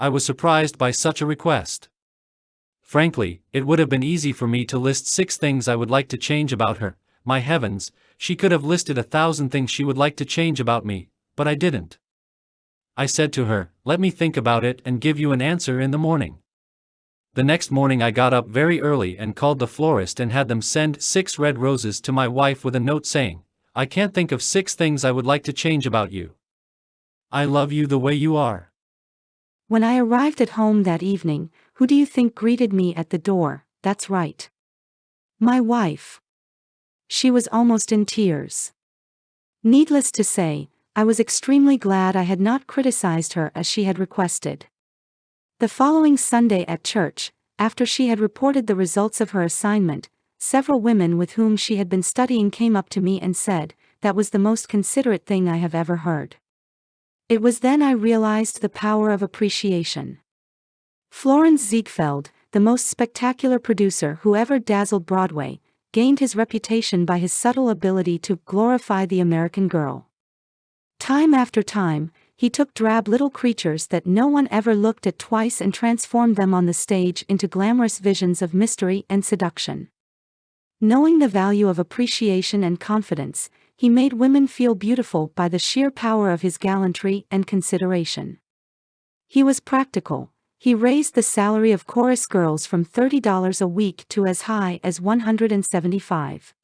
I was surprised by such a request. Frankly, it would have been easy for me to list 6 things I would like to change about her. My heavens, she could have listed 1,000 things she would like to change about me, but I didn't. I said to her, "Let me think about it and give you an answer in the morning." The next morning I got up very early and called the florist and had them send 6 red roses to my wife with a note saying, "I can't think of 6 things I would like to change about you. I love you the way you are." When I arrived at home that evening, who do you think greeted me at the door? That's right. My wife. She was almost in tears. Needless to say, I was extremely glad I had not criticized her as she had requested. The following Sunday at church, after she had reported the results of her assignment, several women with whom she had been studying came up to me and said, "That was the most considerate thing I have ever heard." It was then I realized the power of appreciation. Florenz Ziegfeld, the most spectacular producer who ever dazzled Broadway, gained his reputation by his subtle ability to glorify the American girl. Time after time, he took drab little creatures that no one ever looked at twice and transformed them on the stage into glamorous visions of mystery and seduction. Knowing the value of appreciation and confidence, he made women feel beautiful by the sheer power of his gallantry and consideration. He was practical. He raised the salary of chorus girls from $30 a week to as high as $175.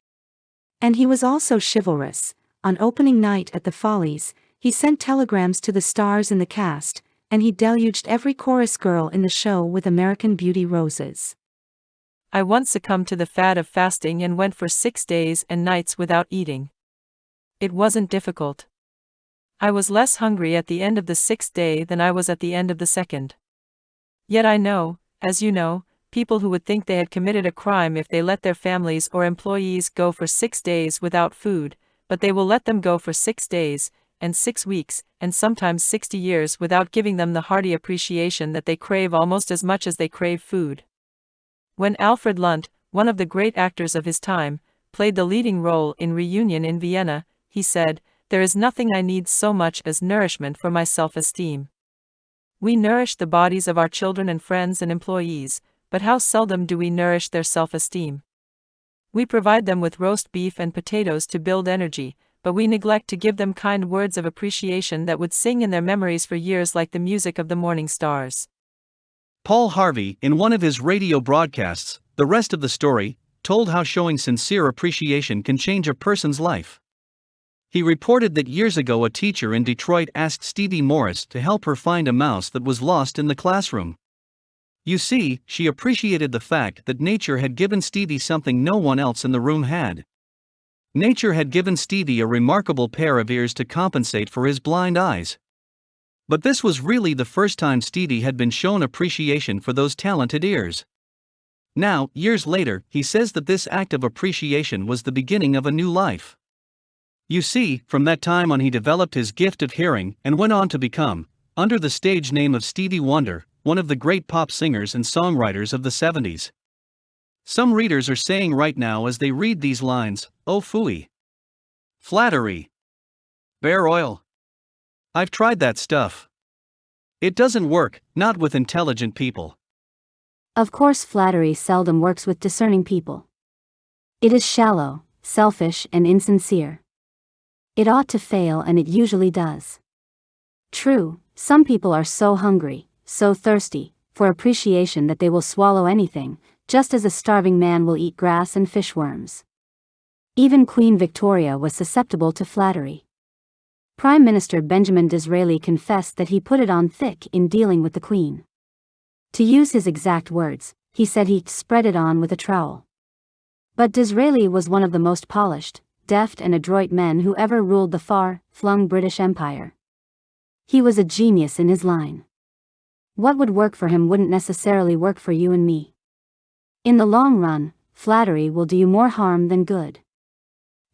And he was also chivalrous. On opening night at the Follies, he sent telegrams to the stars in the cast, and he deluged every chorus girl in the show with American Beauty roses. I once succumbed to the fad of fasting and went for 6 days and nights without eating. It wasn't difficult. I was less hungry at the end of the 6th day than I was at the end of the 2nd. Yet I know, as you know, people who would think they had committed a crime if they let their families or employees go for 6 days without food, but they will let them go for 6 days, and 6 weeks, and sometimes 60 years without giving them the hearty appreciation that they crave almost as much as they crave food. When Alfred Lunt, one of the great actors of his time, played the leading role in Reunion in Vienna, he said, "There is nothing I need so much as nourishment for my self-esteem." We nourish the bodies of our children and friends and employees, but how seldom do we nourish their self-esteem? We provide them with roast beef and potatoes to build energy, but we neglect to give them kind words of appreciation that would sing in their memories for years like the music of the morning stars. Paul Harvey, in one of his radio broadcasts, The Rest of the Story, told how showing sincere appreciation can change a person's life. He reported that years ago a teacher in Detroit asked Stevie Morris to help her find a mouse that was lost in the classroom. You see, she appreciated the fact that nature had given Stevie something no one else in the room had. Nature had given Stevie a remarkable pair of ears to compensate for his blind eyes. But this was really the first time Stevie had been shown appreciation for those talented ears. Now, years later, he says that this act of appreciation was the beginning of a new life. You see, from that time on he developed his gift of hearing and went on to become, under the stage name of Stevie Wonder, one of the great pop singers and songwriters of the 70s. Some readers are saying right now as they read these lines, "Oh phooey. Flattery. Bear oil. I've tried that stuff. It doesn't work, not with intelligent people." Of course, flattery seldom works with discerning people. It is shallow, selfish, and insincere. It ought to fail, and it usually does. True, some people are so hungry, so thirsty, for appreciation that they will swallow anything, just as a starving man will eat grass and fishworms. Even Queen Victoria was susceptible to flattery. Prime Minister Benjamin Disraeli confessed that he put it on thick in dealing with the Queen. To use his exact words, he said he spread it on with a trowel. But Disraeli was one of the most polished, deft and adroit men who ever ruled the far-flung British Empire. He was a genius in his line. What would work for him wouldn't necessarily work for you and me. In the long run, flattery will do you more harm than good.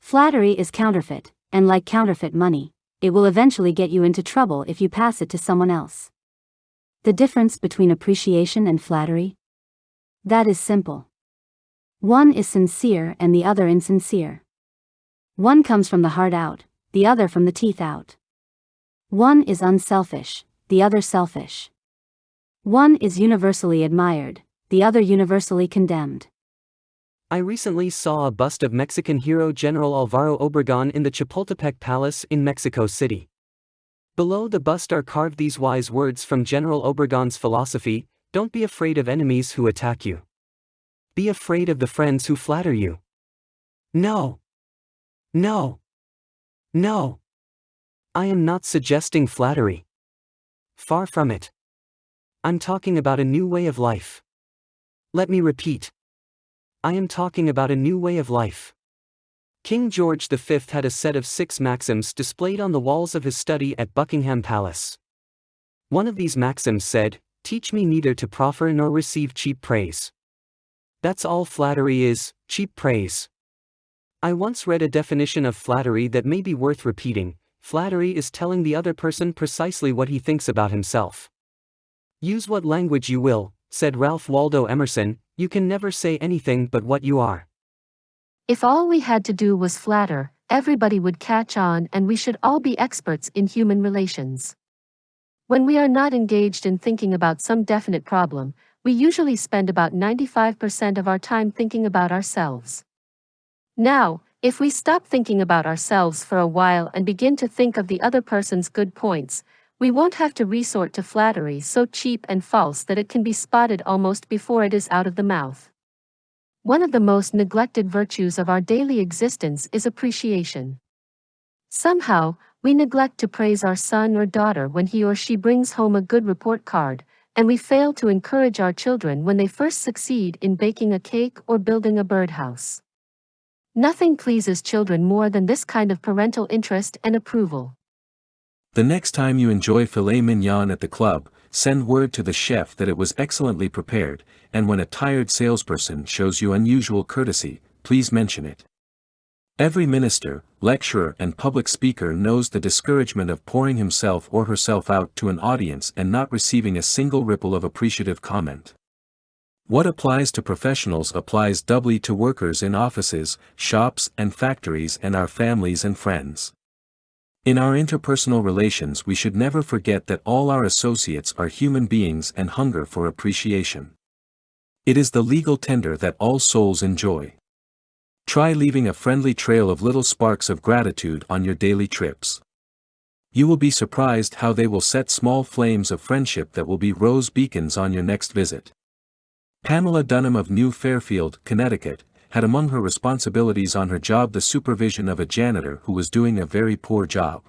Flattery is counterfeit, and like counterfeit money, it will eventually get you into trouble if you pass it to someone else. The difference between appreciation and flattery? That is simple. One is sincere and the other insincere. One comes from the heart out, the other from the teeth out. One is unselfish, the other selfish. One is universally admired, the other universally condemned. I recently saw a bust of Mexican hero General Alvaro Obregón in the Chapultepec Palace in Mexico City. Below the bust are carved these wise words from General Obregón's philosophy: don't be afraid of enemies who attack you. Be afraid of the friends who flatter you. No. No. No. I am not suggesting flattery. Far from it. I'm talking about a new way of life. Let me repeat. I am talking about a new way of life. King George V had a set of 6 maxims displayed on the walls of his study at Buckingham Palace. One of these maxims said, "Teach me neither to proffer nor receive cheap praise." That's all flattery is, cheap praise. I once read a definition of flattery that may be worth repeating. Flattery is telling the other person precisely what he thinks about himself. Use what language you will, said Ralph Waldo Emerson, you can never say anything but what you are. If all we had to do was flatter, everybody would catch on and we should all be experts in human relations. When we are not engaged in thinking about some definite problem, we usually spend about 95% of our time thinking about ourselves. Now, if we stop thinking about ourselves for a while and begin to think of the other person's good points, we won't have to resort to flattery so cheap and false that it can be spotted almost before it is out of the mouth. One of the most neglected virtues of our daily existence is appreciation. Somehow, we neglect to praise our son or daughter when he or she brings home a good report card, and we fail to encourage our children when they first succeed in baking a cake or building a birdhouse. Nothing pleases children more than this kind of parental interest and approval. The next time you enjoy filet mignon at the club, send word to the chef that it was excellently prepared, and when a tired salesperson shows you unusual courtesy, please mention it. Every minister, lecturer and public speaker knows the discouragement of pouring himself or herself out to an audience and not receiving a single ripple of appreciative comment. What applies to professionals applies doubly to workers in offices, shops and factories and our families and friends. In our interpersonal relations we should never forget that all our associates are human beings and hunger for appreciation. It is the legal tender that all souls enjoy. Try leaving a friendly trail of little sparks of gratitude on your daily trips. You will be surprised how they will set small flames of friendship that will be rose beacons on your next visit. Pamela Dunham of New Fairfield, Connecticut, had among her responsibilities on her job the supervision of a janitor who was doing a very poor job.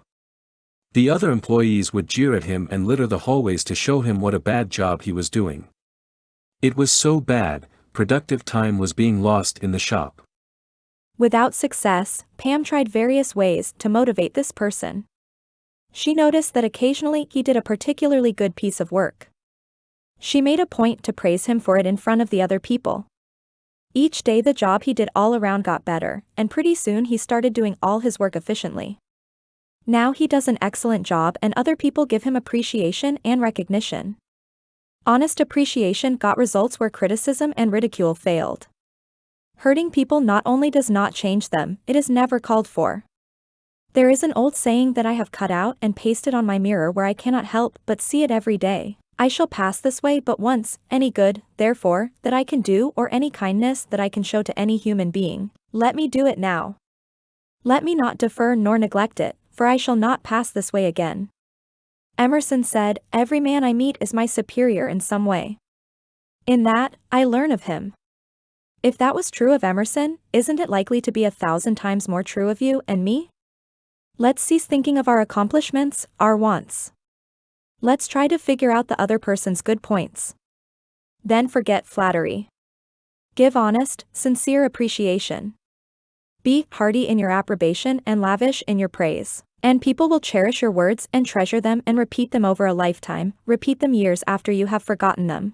The other employees would jeer at him and litter the hallways to show him what a bad job he was doing. It was so bad, productive time was being lost in the shop. Without success, Pam tried various ways to motivate this person. She noticed that occasionally he did a particularly good piece of work. She made a point to praise him for it in front of the other people. Each day the job he did all around got better, and pretty soon he started doing all his work efficiently. Now he does an excellent job and other people give him appreciation and recognition. Honest appreciation got results where criticism and ridicule failed. Hurting people not only does not change them, it is never called for. There is an old saying that I have cut out and pasted on my mirror where I cannot help but see it every day. I shall pass this way but once, any good, therefore, that I can do or any kindness that I can show to any human being, let me do it now. Let me not defer nor neglect it, for I shall not pass this way again. Emerson said, every man I meet is my superior in some way. In that, I learn of him. If that was true of Emerson, isn't it likely to be 1,000 times more true of you and me? Let's cease thinking of our accomplishments, our wants. Let's try to figure out the other person's good points. Then forget flattery. Give honest, sincere appreciation. Be hearty in your approbation and lavish in your praise. And people will cherish your words and treasure them and repeat them over a lifetime, repeat them years after you have forgotten them.